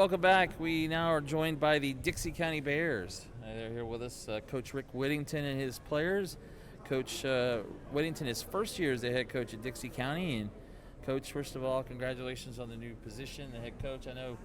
welcome back. We now are joined by the Dixie County Bears. They're here with us, Coach Ric Whittington and his players. Coach Whittington, his first year as the head coach at Dixie County. And Coach, first of all, congratulations on the new position, the head coach. I know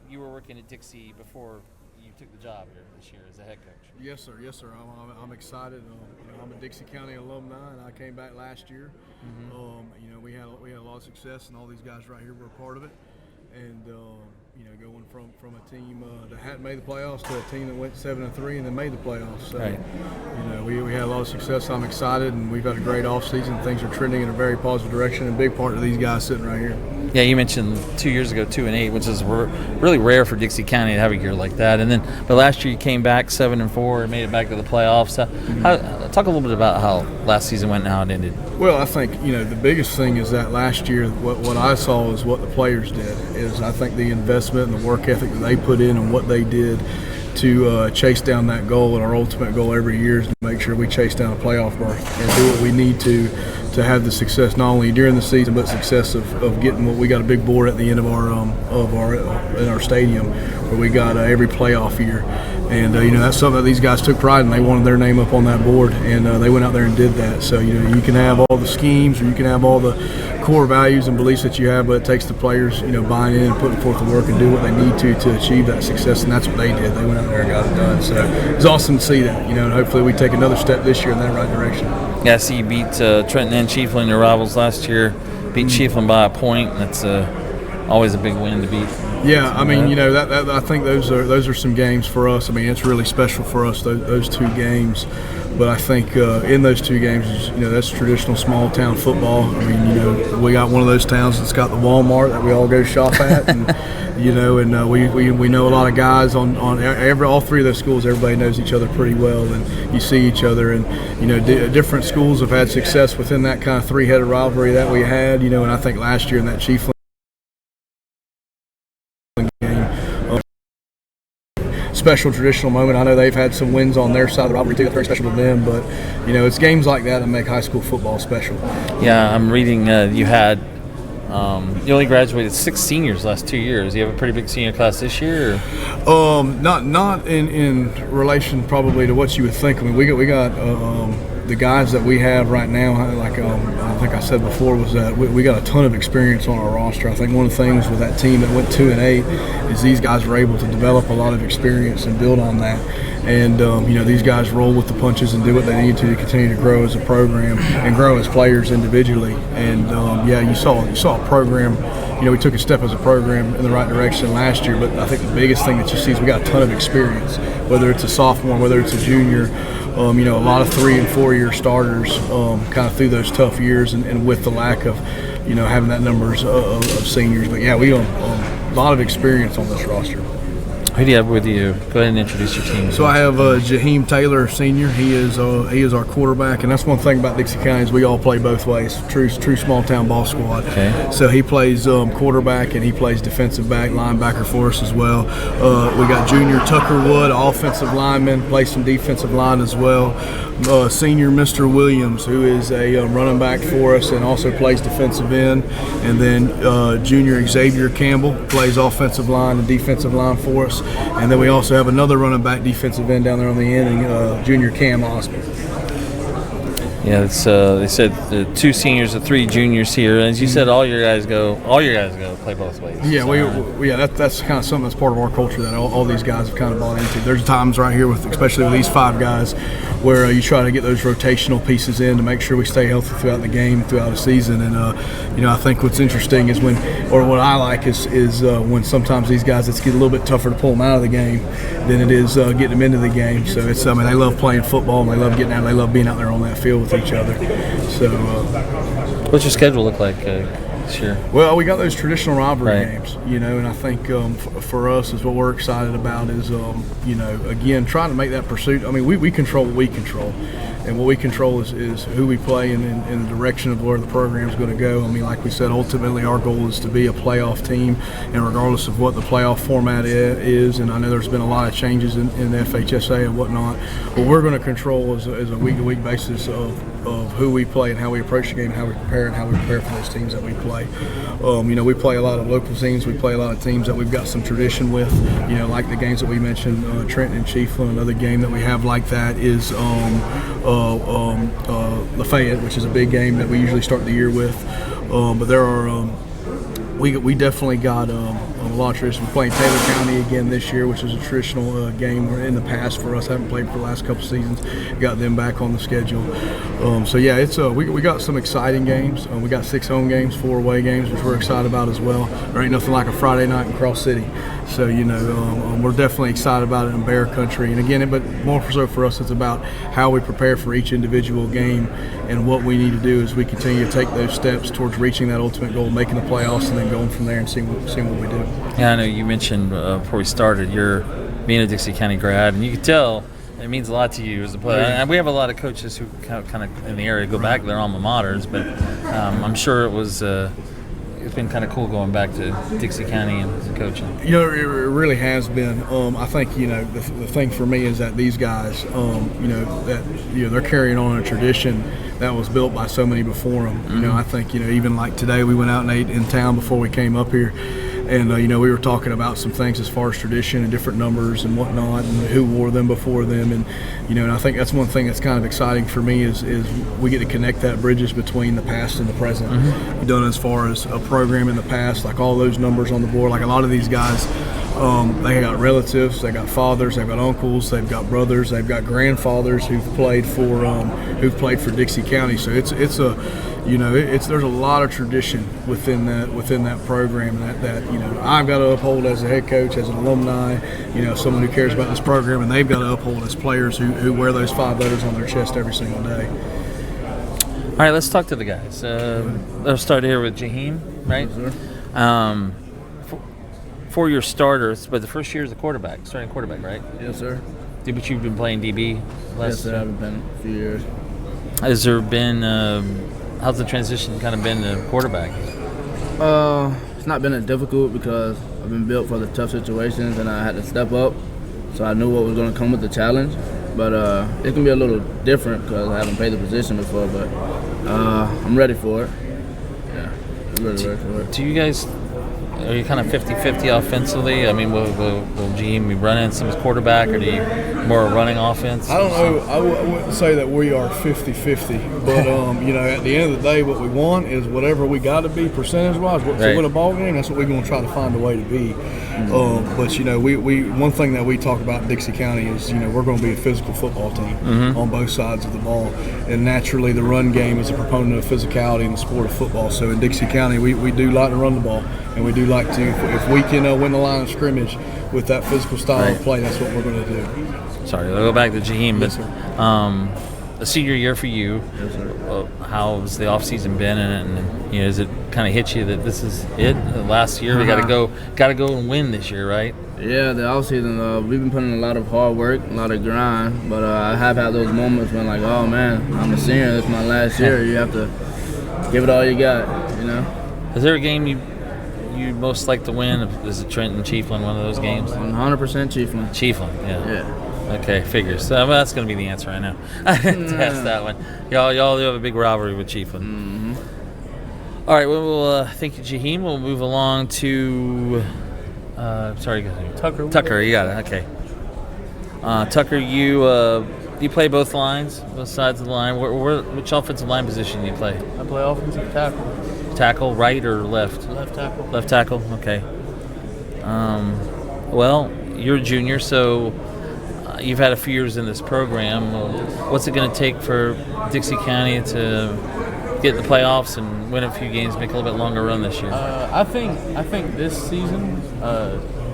you were working at Dixie before you took the job here this year as the head coach. Yes, sir. Yes, sir. I'm excited. I'm a Dixie County alumni, and I came back last year. Mm-hmm. We had a lot of success, and all these guys right here were a part of it. And going from a team that hadn't made the playoffs to a team that went 7-3 and then made the playoffs. So, right. We had a lot of success. I'm excited, and we've had a great offseason. Things are trending in a very positive direction, and a big part of these guys sitting right here. Yeah, you mentioned 2 years ago 2-8, which is really rare for Dixie County to have a year like that. And then, but last year you came back 7-4 and made it back to the playoffs. Talk a little bit about how last season went and how it ended. Well, I think the biggest thing is that last year what I saw is what the players did. Is I think the investment and the work ethic that they put in and what they did to chase down that goal, and our ultimate goal every year is to make sure we chase down a playoff berth and do what we need to have the success not only during the season but success of getting what we got a big board at the end of our stadium where we got every playoff year, and that's something that these guys took pride in. They wanted their name up on that board, and they went out there and did that. So you can have all the schemes or you can have all the core values and beliefs that you have, but it takes the players buying in and putting forth the work and do what they need to achieve that success, and that's what they did. They went out there and got it done. So it's awesome to see that, and hopefully we take another step this year in that right direction. Yeah, I see you beat Trenton and Chiefland, your rivals last year. Beat Chiefland by a point. That's always a big win to beat. Yeah, I mean, that I think those are some games for us. I mean, it's really special for us, those two games. But I think in those two games, that's traditional small town football. I mean, we got one of those towns that's got the Walmart that we all go shop at, and we know a lot of guys on all three of those schools. Everybody knows each other pretty well, and you see each other. And different schools have had success within that kind of three-headed rivalry that we had. And I think last year in that Chiefland special traditional moment. I know they've had some wins on their side of the rivalry too. That's very special to them, but it's games like that that make high school football special. Yeah, I'm reading you had you only graduated 6 seniors last 2 years. You have a pretty big senior class this year? Or? Not in relation probably to what you would think. I mean, we got the guys that we have right now, like I think I said before, was that we got a ton of experience on our roster. I think one of the things with that team that went 2-8 is these guys were able to develop a lot of experience and build on that. And these guys roll with the punches and do what they need to continue to grow as a program and grow as players individually. And you saw a program. We took a step as a program in the right direction last year, but I think the biggest thing that you see is we got a ton of experience, whether it's a sophomore, whether it's a junior. A lot of 3- and 4-year starters kind of through those tough years, and with the lack of having that numbers of seniors. But yeah, we have a lot of experience on this roster. Who do you have with you? Go ahead and introduce your team. So I have Jaheim Taylor, senior. He is our quarterback, and that's one thing about Dixie County is we all play both ways. True small town ball squad. Okay. So he plays quarterback and he plays defensive back, linebacker for us as well. We got junior Tucker Wood, offensive lineman, plays some defensive line as well. Senior Mr. Williams, who is a running back for us and also plays defensive end, and then junior Xavier Campbell plays offensive line and defensive line for us. And then we also have another running back defensive end down there on the end, junior Cam Osmond. Yeah, it's they said 2 seniors and 3 juniors here. As you said, all your guys go play both ways. Yeah, that's kind of something that's part of our culture that all these guys have kind of bought into. There's times right here especially with these 5 guys, where you try to get those rotational pieces in to make sure we stay healthy throughout the game, throughout the season. And I think what's interesting is what I like is when sometimes these guys, it's get a little bit tougher to pull them out of the game than it is getting them into the game. So they love playing football and they love getting out. They love being out there on that field with each other. So, what's your schedule look like this year? Well, we got those traditional rivalry games, and I think for us is what we're excited about is, again, trying to make that pursuit. I mean, we control what we control. And what we control is who we play and the direction of where the program's going to go. I mean, like we said, ultimately our goal is to be a playoff team, and regardless of what the playoff format is, and I know there's been a lot of changes in the FHSA and whatnot, what we're going to control is a week-to-week basis of who we play and how we approach the game, how we prepare, and how we prepare for those teams that we play. We play a lot of local teams. We play a lot of teams that we've got some tradition with, like the games that we mentioned, Trenton and Chiefland. Another game that we have like that is Lafayette, which is a big game that we usually start the year with. But there are we definitely got a lot of tradition. We're playing Taylor County again this year, which is a traditional game in the past for us. Haven't played for the last couple seasons. Got them back on the schedule. It's we got some exciting games. We got 6 home games, 4 away games, which we're excited about as well. There ain't nothing like a Friday night in Cross City. So we're definitely excited about it in Bear Country. And again, but more so for us, it's about how we prepare for each individual game, and what we need to do as we continue to take those steps towards reaching that ultimate goal, making the playoffs, and then going from there and seeing what we do. Yeah, I know you mentioned before we started, you're being a Dixie County grad, and you can tell it means a lot to you as a player. And we have a lot of coaches who kind of in the area go back to their alma maters, but I'm sure it was. It's been kind of cool going back to Dixie County and coaching. It really has been. I think the thing for me is that these guys, they're carrying on a tradition that was built by so many before them. Mm-hmm. I think even like today, we went out and ate in town before we came up here. And, we were talking about some things as far as tradition and different numbers and whatnot, and who wore them before them. And, and I think that's one thing that's kind of exciting for me is we get to connect that bridges between the past and the present. Mm-hmm. Done as far as a program in the past, like all those numbers on the board, like a lot of these guys, they got relatives, they got fathers, they've got uncles, they've got brothers, they've got grandfathers who've played for Dixie County. So there's a lot of tradition within that program that I've got to uphold as a head coach, as an alumni, someone who cares about this program, and they've got to uphold as players who wear those 5 letters on their chest every single day. All right, let's talk to the guys. Let's start here with Jaheim, right? Yes, sir. For your starters, but the first year is the starting quarterback, right? Yes, sir. But you've been playing DB Yes, sir. I've been a few years. Has there been how's the transition kind of been to quarterback? It's not been that difficult because I've been built for the tough situations and I had to step up, so I knew what was going to come with the challenge. But it can be a little different because I haven't played the position before, but I'm ready for it. Yeah, I'm ready for it. Do you guys, are you kind of 50-50 offensively? I mean, will Jaheim be running some as quarterback, or do you more running offense? I don't know. I wouldn't say that we are 50-50, but at the end of the day, what we want is whatever we got to be percentage-wise. To win a ball game, that's what we're going to try to find a way to be. But we one thing that we talk about in Dixie County is we're going to be a physical football team on both sides of the ball, and naturally the run game is a proponent of physicality in the sport of football. So in Dixie County, we do like to run the ball, and we do like to, if we can win the line of scrimmage with that physical style of play, that's what we're going to do. Sorry, I'll go back to Jaheim, Yes, but a senior year for you. Yes, sir. How's the off season been, and does it kind of hit you that this is it? The last year we got to go and win this year, right? Yeah, the off season we've been putting in a lot of hard work, a lot of grind, but I have had those moments when like, oh man, I'm a senior, this is my last year. You have to give it all you got, Is there a game you most like to win? Is it Trenton Chiefland, one of those games? 100% Chiefland. Chiefland, yeah. Yeah. Okay, figures. So that's going to be the answer I know. I had to ask that one. Y'all have a big rivalry with Chiefland. Mm-hmm. All right, we'll thank you, Jaheim. We'll move along to Tucker, you got it. Okay. Tucker, you play both lines, both sides of the line. Which offensive line position do you play? I play offensive tackle. Tackle, right or left? Left tackle. Left tackle, okay. Well, you're a junior, so you've had a few years in this program. What's it going to take for Dixie County to get in the playoffs and win a few games, make a little bit longer run this year? I think this season,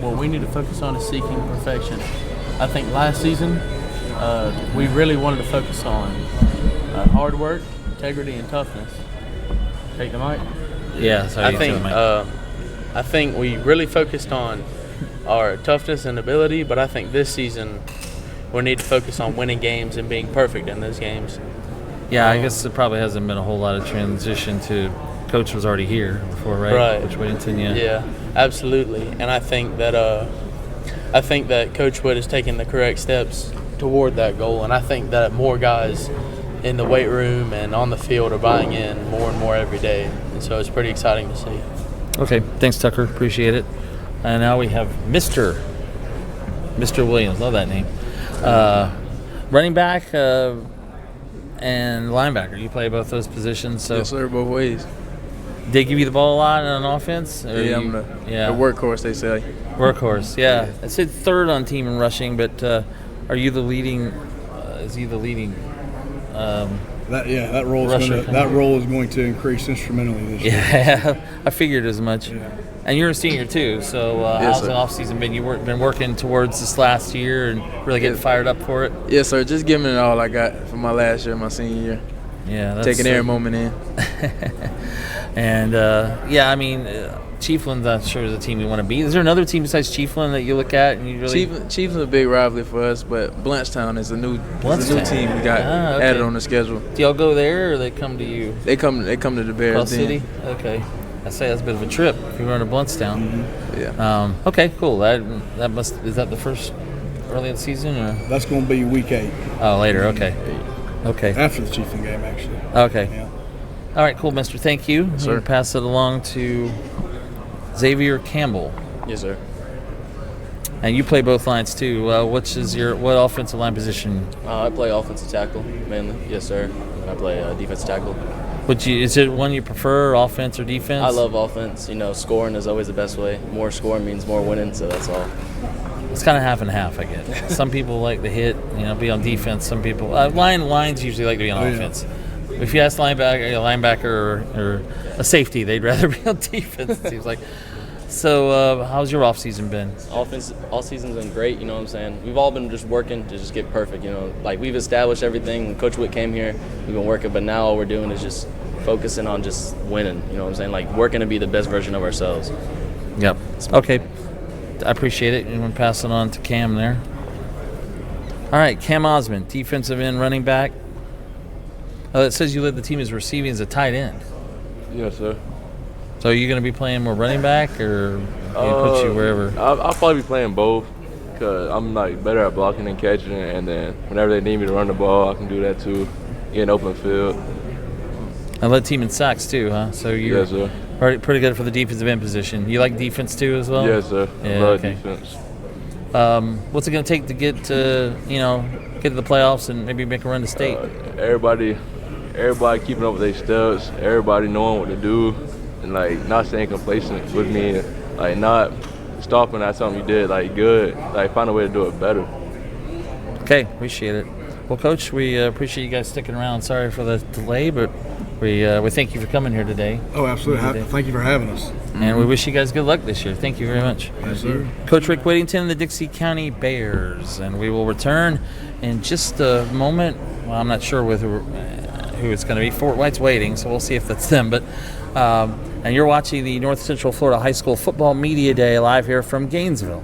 what we need to focus on is seeking perfection. I think last season, we really wanted to focus on hard work, integrity, and toughness. Take the mic. Yeah, sorry. I think we really focused on our toughness and ability, but I think this season we need to focus on winning games and being perfect in those games. Yeah, I guess it probably hasn't been a whole lot of transition to Coach was already here before, right? Right. Coach Whittington, yeah. Yeah, absolutely. And I think that Coach Wood is taking the correct steps toward that goal, and I think that more guys in the weight room and on the field are buying in more and more every day, and so it's pretty exciting to see. Okay, thanks, Tucker. Appreciate it. And now we have Mr. Williams. Love that name. Running back and linebacker. You play both those positions. So Yes, sir, both ways. they give you the ball a lot on offense? Or Yeah, you- I'm the yeah. workhorse, they say. Workhorse, yeah. I said third on team in rushing, but are you the leading? Is he the leading? That role Rusher. is going to increase instrumentally this year. Yeah, I figured as much. Yeah. And you're a senior too, so Yes, how's the sir. off season been? Been working towards this last year and really getting Yes. fired up for it. Yes, sir, just giving it all I got for my last year, my senior year. Yeah, that's Taking every moment in. And yeah, I mean, Chiefland's I'm sure is a team you want to beat. Is there another team besides Chiefland that you look at and you really? Chiefs is a big rivalry for us, but Blanchetown is a new team we got okay. added on the schedule. Do y'all go there or they come to you? They come to the Bears. Cross then. City? Okay. I say that's a bit of a trip if you're going to Bluntstown. Yeah. Okay, cool. Is that the first early in the season or? That's going to be week 8 Oh, later. Okay. Okay. after the Chieftain game, actually. Okay. Yeah. All right, cool, Mister. Thank you. Sir. We'll pass it along to Xavier Campbell. Yes, sir. And you play both lines too. What offensive line position? I play offensive tackle mainly. Yes, sir. And I play defensive tackle. Is it one you prefer, offense or defense? I love offense. Scoring is always the best way. More scoring means more winning, so that's all. It's kind of half and half, I guess. Some people like to hit, be on defense. Some people lines usually like to be on offense. If you ask a linebacker or a safety, they'd rather be on defense. It seems like. So, how's your off season been? Offense, all season's been great. You know what I'm saying? We've all been just working to just get perfect. Like we've established everything. When Coach Witt came here, we've been working, but now all we're doing is just focusing on just winning. You know what I'm saying? Like working to be the best version of ourselves. Yep. Okay. I appreciate it. You want to pass it on to Cam there. All right, Cam Osmond, defensive end, running back. It says you led the team as receiving as a tight end. Yes, sir. So are you going to be playing more running back, or put you wherever? I'll probably be playing both because I'm better at blocking and catching, and then whenever they need me to run the ball, I can do that too, in open field. I led team in sacks too, huh? So you're Yes, sir. already pretty good for the defensive end position. You like defense too as well? Yes, sir. Yeah, Love okay. defense. What's it going to take to get to the playoffs and maybe make a run to state? Everybody keeping up with their steps. Everybody knowing what to do, and not staying complacent with me. Not stopping at something you did good. Find a way to do it better. Okay, appreciate it. Well, Coach, we appreciate you guys sticking around. Sorry for the delay, but we thank you for coming here today. Oh, absolutely. Thank you for having us. And we wish you guys good luck this year. Thank you very much. Yes, sir. Coach Ric Whittington, the Dixie County Bears. And we will return in just a moment. Well, I'm not sure who it's going to be. Fort White's waiting, so we'll see if that's them. But and you're watching the North Central Florida High School Football Media Day live here from Gainesville.